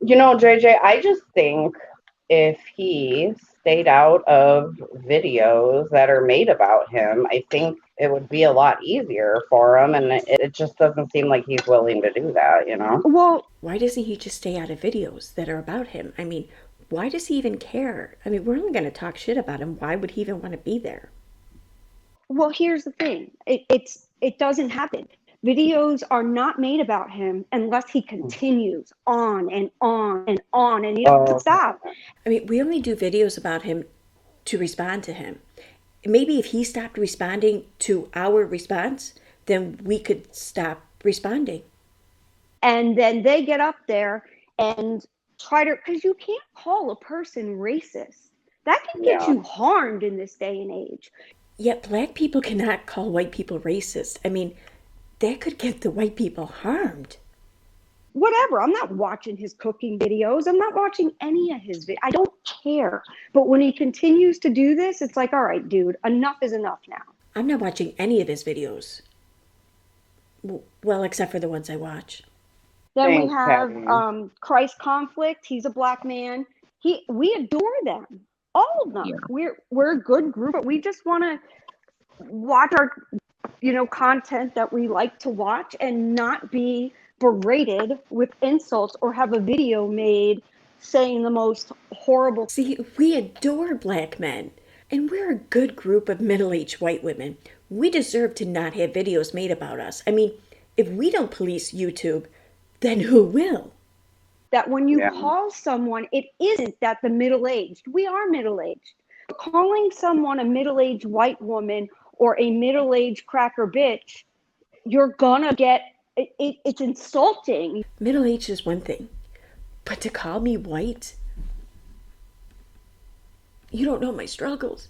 JJ, I just think if he stayed out of videos that are made about him, I think it would be a lot easier for him. And it just doesn't seem like he's willing to do that. Well, Why doesn't he just stay out of videos that are about him? I mean, why does he even care? I mean, we're only going to talk shit about him. Why would he even want to be there? well, here's the thing. It doesn't happen. Videos are not made about him unless he continues on and on and on, and he doesn't Oh, stop. I mean, we only do videos about him to respond to him. Maybe if he stopped responding to our response, then we could stop responding. And then they get up there and try to, because you can't call a person racist. That can get yeah. you harmed in this day and age. Yet black people cannot call white people racist. I mean, that could get the white people harmed. Whatever. I'm not watching his cooking videos. I'm not watching any of his videos. I don't care. But when he continues to do this, it's like, all right, dude, enough is enough now. I'm not watching any of his videos. Well, except for the ones I watch. Then we Thanks, have Patty. Christ Conflict. He's a black man. We adore them, all of them. Yeah. We're a good group, but we just want to watch our content that we like to watch and not be berated with insults or have a video made saying the most horrible. See, we adore black men, and we're a good group of middle aged white women. We deserve to not have videos made about us. I mean, if we don't police YouTube, then who will? That when you Yeah. call someone, it isn't that the middle-aged. We are middle-aged. Calling someone a middle-aged white woman or a middle-aged cracker bitch, you're gonna get it's insulting. Middle aged is one thing, but to call me white? You don't know my struggles.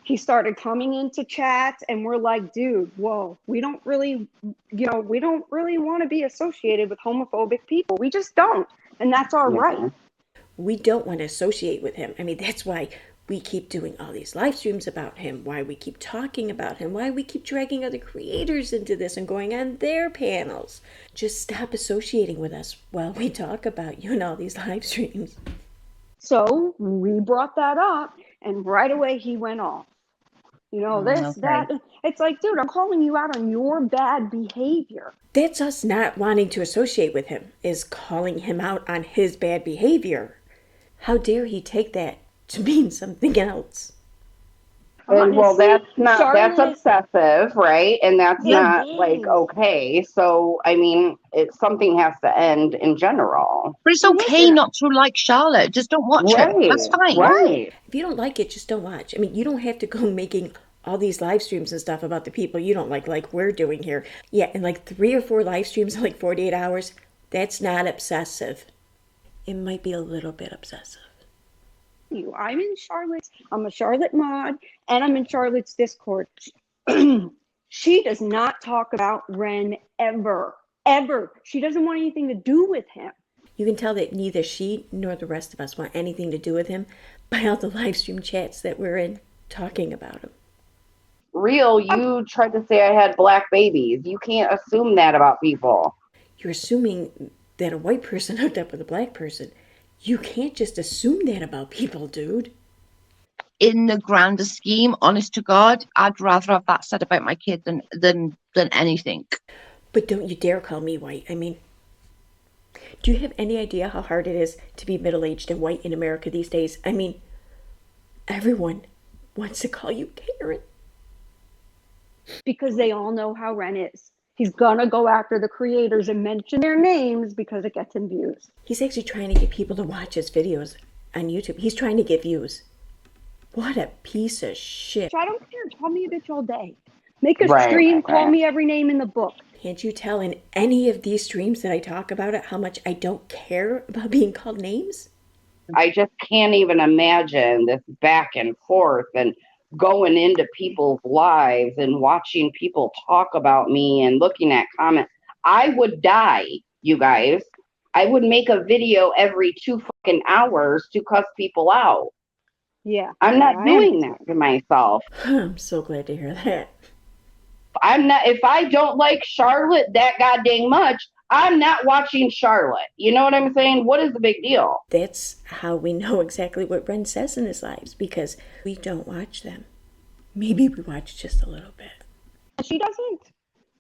He started coming into chats and we're like, dude, whoa, we don't really want to be associated with homophobic people. We just don't. And that's our right. We don't want to associate with him. I mean, that's why we keep doing all these live streams about him, why we keep talking about him, why we keep dragging other creators into this and going on their panels. Just stop associating with us while we talk about you in all these live streams. So we brought that up and right away he went off. That. It's like, dude, I'm calling you out on your bad behavior. That's us not wanting to associate with him, is calling him out on his bad behavior. How dare he take that to mean something else? And well, Honestly, that's Charlotte, obsessive, right? And that's it not like is. okay. So I mean, something has to end in general. But it's okay Listen, not to like Charlotte. Just don't watch it. That's Right, fine. right. If you don't like it, just don't watch. I mean, you don't have to go making all these live streams and stuff about the people you don't like we're doing here. Yeah, and like 3 or 4 live streams in like 48 hours, that's not obsessive. It might be a little bit obsessive. I'm a Charlotte mod, and I'm in Charlotte's Discord. She does not talk about Ren ever. Ever. She doesn't want anything to do with him. You can tell that neither she nor the rest of us want anything to do with him by all the live stream chats that we're in talking about him. Real, you tried to say I had black babies. You can't assume that about people. You're assuming that a white person hooked up with a black person. You can't just assume that about people, dude. In the grander scheme, honest to God, I'd rather have that said about my kid than anything. But don't you dare call me white. I mean, do you have any idea how hard it is to be middle-aged and white in America these days? I mean, everyone wants to call you Karen. Because they all know how Ren is. He's gonna go after the creators and mention their names because it gets him views. He's actually trying to get people to watch his videos on YouTube. He's trying to get views. What a piece of shit. I don't care. Call me a bitch all day. Make a Right, stream, right, call right. me every name in the book. Can't you tell in any of these streams that I talk about it how much I don't care about being called names? I just can't even imagine this back and forth and going into people's lives and watching people talk about me and looking at comments. I would die, you guys. I would make a video every 2 fucking hours to cuss people out. Yeah. I'm not I doing that to myself. I'm so glad to hear that. I'm not. If I don't like Charlotte that goddamn much, I'm not watching Charlotte. You know what I'm saying? What is the big deal? That's how we know exactly what Ren says in his lives, because we don't watch them. Maybe we watch just a little bit. She doesn't.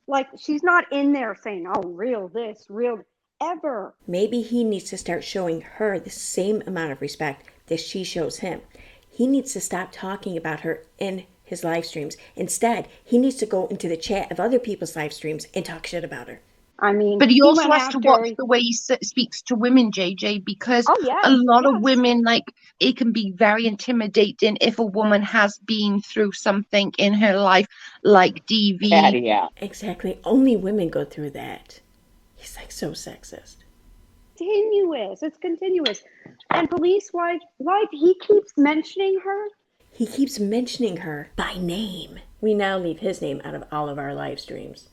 Like, she's not in there saying, oh, real this, real ever. Maybe he needs to start showing her the same amount of respect that she shows him. He needs to stop talking about her in his live streams. Instead, he needs to go into the chat of other people's live streams and talk shit about her. I mean, But he also has after... to watch the way he speaks to women, JJ, because yes, a lot of women, like, it can be very intimidating if a woman has been through something in her life, like DV. Yeah. Exactly. Only women go through that. He's like so sexist. It's continuous. And police wife, he keeps mentioning her. He keeps mentioning her by name. We now leave his name out of all of our live streams.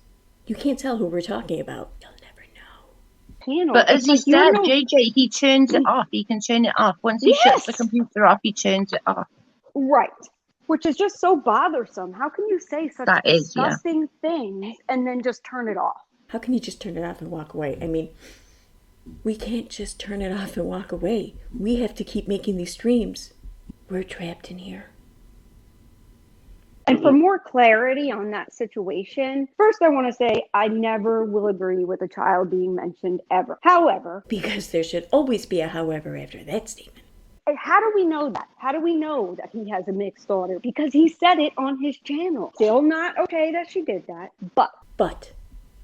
You can't tell who we're talking about. You'll never know. But as he said, JJ, he turns it off. He can turn it off. Once he shuts the computer off, he turns it off. Right. Which is just so bothersome. How can you say such disgusting things and then just turn it off? How can you just turn it off and walk away? I mean, we can't just turn it off and walk away. We have to keep making these streams. We're trapped in here. And for more clarity on that situation, first I want to say I never will agree with a child being mentioned ever. However, because there should always be a however after that statement. How do we know that? How do we know that he has a mixed daughter? Because he said it on his channel. Still not okay that she did that, but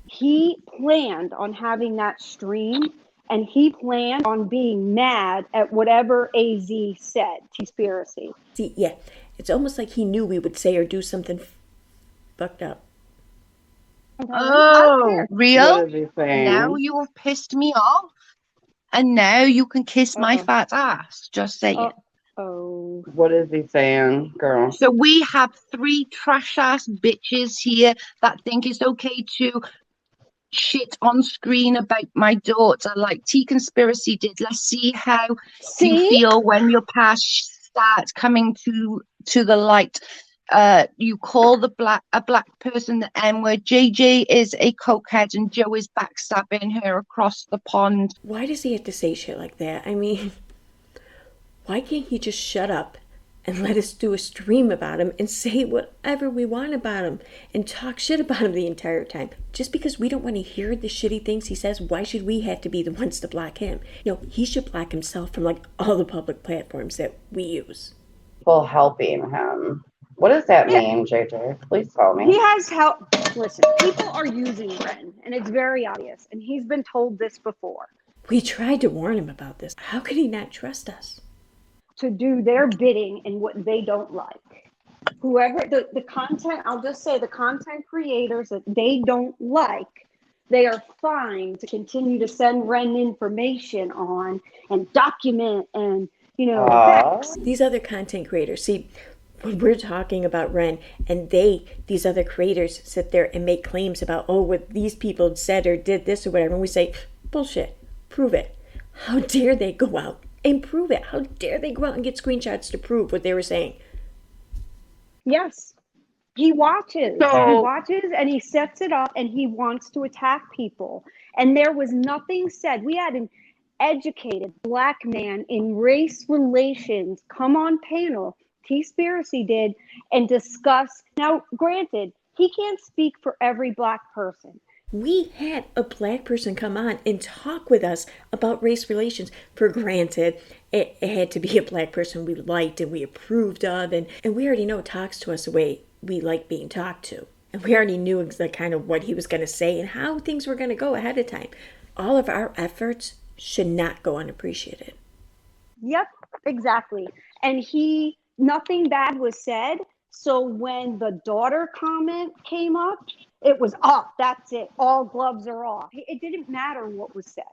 he planned on having that stream, and he planned on being mad at whatever AZ said. Conspiracy. See, yeah. It's almost like he knew we would say or do something fucked up. Oh, real? What is he saying? Now you have pissed me off, and now you can kiss my fat ass. Just saying. Oh. What is he saying, girl? So we have 3 trash ass bitches here that think it's okay to shit on screen about my daughter, like T Conspiracy did. Let's see how you feel when your past starts coming to the light. You call a black person the N-word. JJ is a cokehead and Joe is backstabbing her across the pond. Why does he have to say shit like that? I mean, why can't he just shut up and let us do a stream about him and say whatever we want about him and talk shit about him the entire time? Just because we don't want to hear the shitty things he says, why should we have to be the ones to block him? No, he should block himself from like all the public platforms that we use. People helping him. What does that mean, JJ? Please tell me. He has help. Listen, people are using Ren, and it's very obvious, and he's been told this before. We tried to warn him about this. How could he not trust us? To do their bidding in what they don't like. Whoever, the content, I'll just say the content creators that they don't like, they are fine to continue to send Ren information on and document and, facts. These other content creators, see, when we're talking about Ren and these other creators sit there and make claims about, what these people said or did this or whatever, and we say, bullshit, prove it. How dare they go out and prove it? How dare they go out and get screenshots to prove what they were saying? Yes. He watches. He watches and he sets it up and he wants to attack people. And there was nothing said. We had an educated black man in race relations come on panel, T-Spiracy did, and discuss. Now, granted, he can't speak for every black person. We had a black person come on and talk with us about race relations. For granted, it had to be a black person we liked and we approved of. And we already know it talks to us the way we like being talked to. And we already knew exactly kind of what he was going to say and how things were going to go ahead of time. All of our efforts should not go unappreciated. Yep, exactly. And nothing bad was said. So when the daughter comment came up, it was off. That's it. All gloves are off. It didn't matter what was said.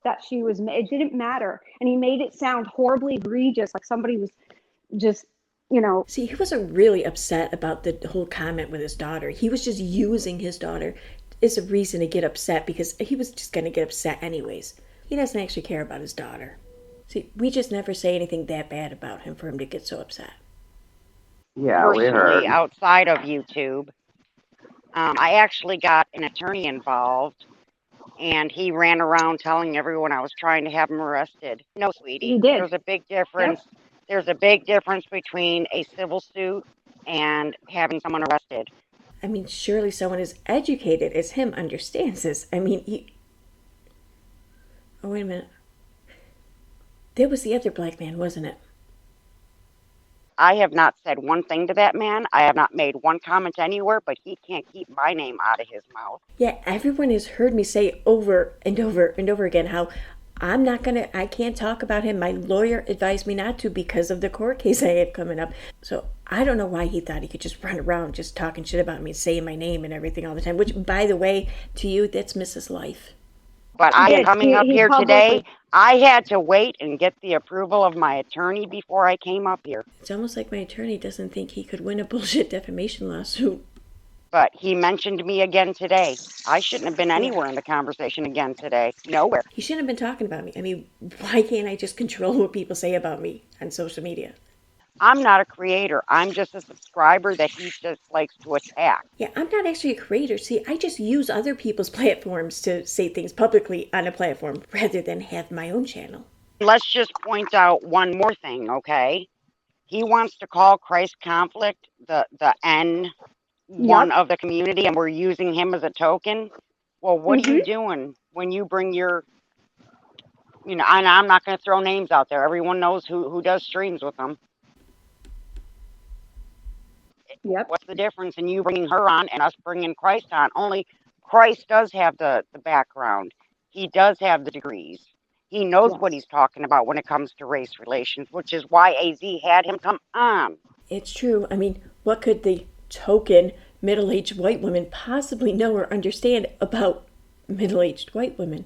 That she was, it didn't matter. And he made it sound horribly egregious, like somebody was just, See, he wasn't really upset about the whole comment with his daughter. He was just using his daughter as a reason to get upset because he was just going to get upset anyways. He doesn't actually care about his daughter. See, we just never say anything that bad about him for him to get so upset. Yeah, we heard. Outside of YouTube, I actually got an attorney involved and he ran around telling everyone I was trying to have him arrested. No, sweetie, He did. there's a big difference. Yep. There's a big difference between a civil suit and having someone arrested. I mean, surely someone as educated as him understands this. I mean, oh, wait a minute. There was the other black man, wasn't it? I have not said one thing to that man. I have not made one comment anywhere, but he can't keep my name out of his mouth. Yeah, everyone has heard me say over and over and over again how I can't talk about him. My lawyer advised me not to because of the court case I have coming up. So I don't know why he thought he could just run around just talking shit about me, saying my name and everything all the time, which, by the way, to you, that's Mrs. Life. But I am coming up here today. publicly- I had to wait and get the approval of my attorney before I came up here. It's almost like my attorney doesn't think he could win a bullshit defamation lawsuit. But he mentioned me again today. I shouldn't have been anywhere in the conversation again today. Nowhere. He shouldn't have been talking about me. I mean, why can't I just control what people say about me on social media? I'm not a creator. I'm just a subscriber that he just likes to attack. Yeah, I'm not actually a creator. See, I just use other people's platforms to say things publicly on a platform rather than have my own channel. Let's just point out one more thing, okay? He wants to call Christ conflict the N one of the community, and we're using him as a token. Well, what are you doing when you bring your, and I'm not going to throw names out there. Everyone knows who does streams with them. Yep. What's the difference in you bringing her on and us bringing Christ on? Only Christ does have the background. He does have the degrees. He knows what he's talking about when it comes to race relations, which is why AZ had him come on. It's true. I mean, what could the token middle-aged white woman possibly know or understand about middle-aged white women?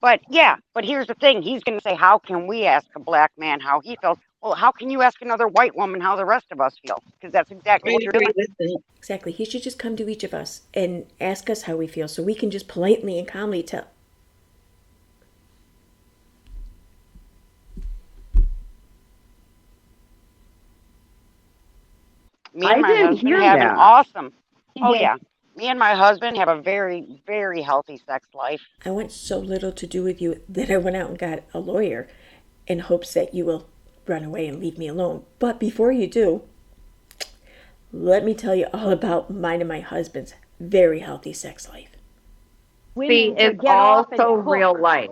But here's the thing. He's going to say, how can we ask a black man how he feels? Well, how can you ask another white woman how the rest of us feel? Because that's exactly what you're doing. Exactly. He should just come to each of us and ask us how we feel so we can just politely and calmly tell. Me and my husband have an awesome. Oh, yeah. Me and my husband have a very, very healthy sex life. I want so little to do with you that I went out and got a lawyer in hopes that you will run away and leave me alone. But before you do, let me tell you all about mine and my husband's very healthy sex life. See, it's also real life.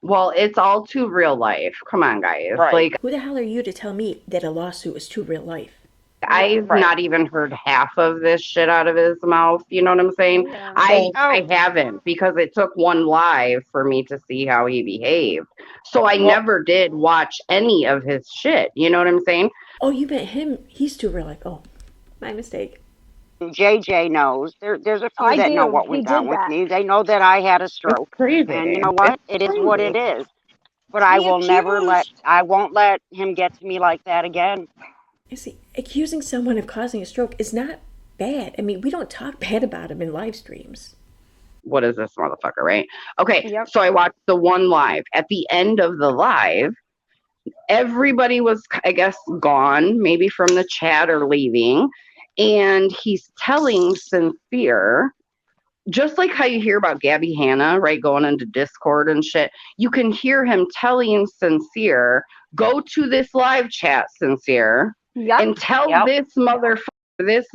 Well, it's all too real life. Come on, guys. Right. Like, Who the hell are you to tell me that a lawsuit is too real life? I've not even heard half of this shit out of his mouth. You know what I'm saying? Yeah. I haven't, because it took one live for me to see how he behaved. So I never did watch any of his shit. You know what I'm saying? Oh, you meant him. He's too real life. Oh, my mistake. JJ knows. There's a few that know what went down with that. me. They know that I had a stroke. It's crazy. And you know what? It is what it is. But I won't let him get to me like that again. You see, accusing someone of causing a stroke is not bad. I mean, we don't talk bad about him in live streams. What is this motherfucker, right? Okay, so I watched the one live. At the end of the live, everybody was, I guess, gone, maybe from the chat or leaving. And he's telling Sincere, just like how you hear about Gabby Hanna, right, going into Discord and shit, you can hear him telling Sincere, go to this live chat, Sincere, and tell this motherfucker this.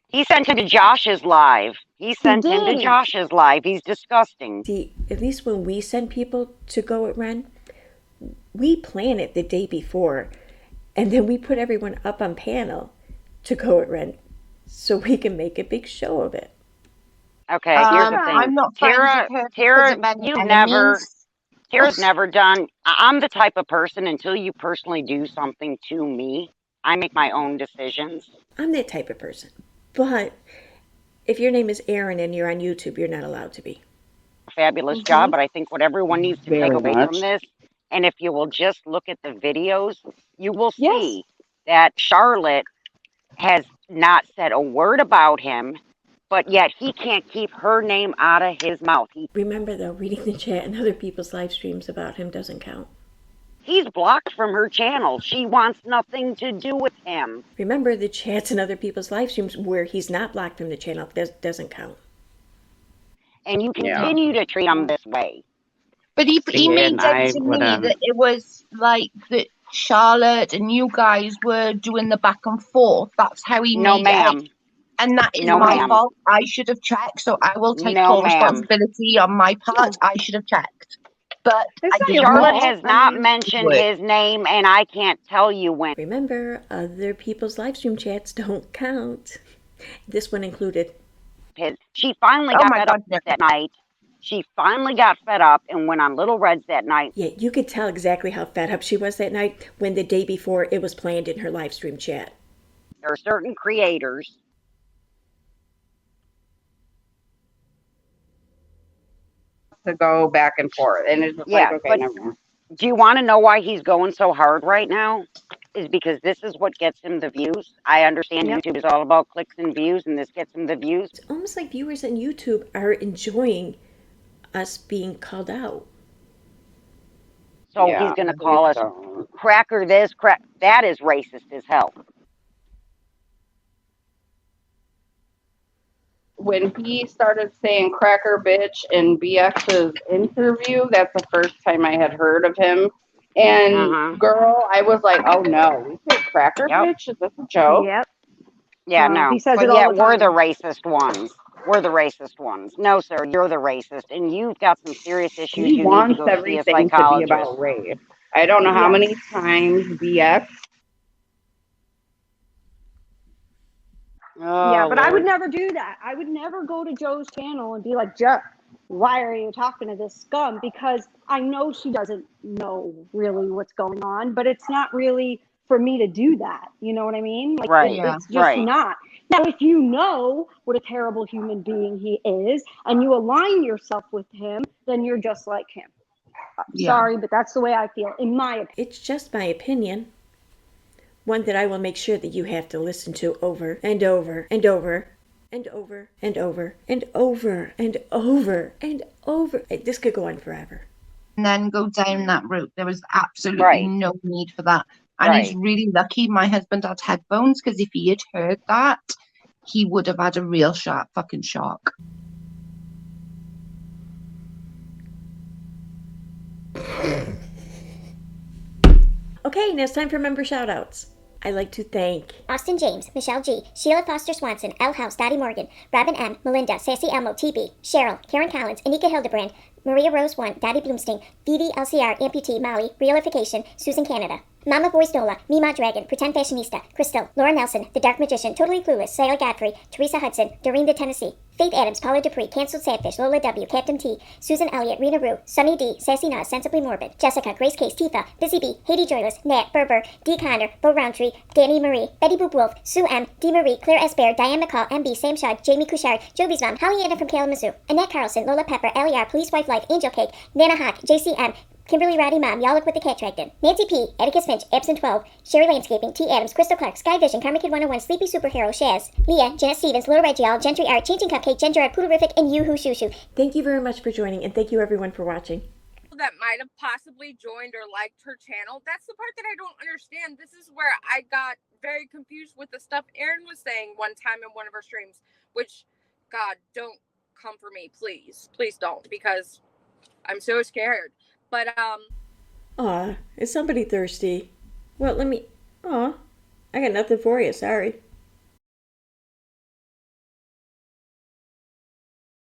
He sent him to Josh's live. He's disgusting. See, at least when we send people to Go It Ren, we plan it the day before, and then we put everyone up on panel to Go It Ren so we can make a big show of it. Okay, here's the thing. I'm not Tara, Tara's never done. I'm the type of person, until you personally do something to me, I make my own decisions. I'm that type of person. But if your name is Aaron and you're on YouTube, you're not allowed to be. Fabulous job, but I think what everyone needs to take away from this, and if you will just look at the videos, you will see that Charlotte has not said a word about him, but yet he can't keep her name out of his mouth. Remember, though, reading the chat and other people's live streams about him doesn't count. He's blocked from her channel. She wants nothing to do with him. Remember, the chats and other people's live streams where he's not blocked from the channel doesn't count. and you Yeah. continue to treat him this way. But he See, made and out I to would, me that it was like that Charlotte and you guys were doing the back and forth. That's how he No, made it out. ma'am. And that is No, my ma'am. fault. I should have checked, so I will take No, full ma'am. responsibility on my part. I should have checked. But It's I not did your Charlotte fault. has I not mean, mentioned What? his name, and I can't tell you when. Remember, other people's live stream chats don't count. This one included. She finally Oh got my fed God, up no. that night. She finally got fed up and went on Little Reds that night. Yeah, you could tell exactly how fed up she was that night when the day before it was planned in her live stream chat. There are certain creators to go back and forth, and it's just Yeah, like, okay, but never mind. do you want to know why he's going so hard right now? Is because this is what gets him the views. I understand Yep. YouTube is all about clicks and views, and this gets him the views. It's almost like viewers on YouTube are enjoying us being called out. So Yeah, he's going to I call us so. cracker this, crack. That is racist as hell. When he started saying cracker bitch in BX's interview, that's the first time I had heard of him. And Uh-huh. girl, I was like, oh no, we say cracker Yep. bitch? Is this a joke? Yep. Yeah, no. He says But it all yet the we're the time. racist ones. We're the racist ones. No, sir, you're the racist, and you've got some serious issues. He You need to wants go see a everything to be psychologist. about race. I don't know how Yes. many times BX. Oh, Yeah, but I would Lord. never do that. I would never go to Joe's channel and be like, Joe, why are you talking to this scum? Because I know she doesn't know really what's going on, but it's not really for me to do that. You know what I mean? Like, Right. Yeah. it's just Right. not. Now, if you know what a terrible human being he is and you align yourself with him, then you're just like him. Yeah. Sorry, but that's the way I feel, in my opinion. It's just my opinion. One that I will make sure that you have to listen to over and over and over and over and over and over and over and over. This could go on forever. And then go down that route. There was absolutely Right. no need for that. And Right. he's really lucky my husband had headphones, because if he had heard that, he would have had a real sharp fucking shock. Okay, now it's time for member shoutouts. I'd like to thank Austin James, Michelle G, Sheila Foster Swanson, L House, Dottie Morgan, Robin M, Melinda, Sassy Elmo, TB, Cheryl, Karen Collins, Anika Hildebrand, Maria Rose 1, Dottie Bloomsting, Vivi LCR, Amputee, Molly, Realification, Susan Canada, Mama Voice Nola, Mima Dragon, Pretend Fashionista, Crystal, Laura Nelson, The Dark Magician, Totally Clueless, Sarah Godfrey, Teresa Hudson, Doreen the Tennessee, Faith Adams, Paula Dupree, Canceled Sadfish, Lola W, Captain T, Susan Elliott, Rena Rue, Sunny D, Sassy Nas, Sensibly Morbid, Jessica, Grace Case, Tifa, Busy B, Haiti Joyless, Nat, Berber, D. Connor, Bo Roundtree, Danny Marie, Betty Boop Wolf, Sue M, D. Marie, Claire S. Bear, Diane McCall, MB, Sam Shaw, Jamie Couchard, Joby's Mom, Holly Anna from Kalamazoo, Annette Carlson, Lola Pepper, L.E.R., Police Wife Life, Angel Cake, Nana Hawk, JCM, Kimberly Roddy Mom, Y'all Look What the Cat Dragged In, Nancy P, Atticus Finch, Epson 12, Sherry Landscaping, T. Adams, Crystal Clark, Sky Vision, Karma Kid 101, Sleepy Superhero, Shaz, Mia, Janet Stevens, Little Reggie, All, Gentry Art, Changing Cupcake, Jen Gerard, Poodlerific, and Yoo-Hoo Shoo Shoo. Thank you very much for joining, and thank you everyone for watching. That might have possibly joined or liked her channel. That's the part that I don't understand. This is where I got very confused with the stuff Erin was saying one time in one of her streams, which, God, don't come for me, please. Please don't, because I'm so scared. But, Aw, is somebody thirsty? Well, I got nothing for you, sorry.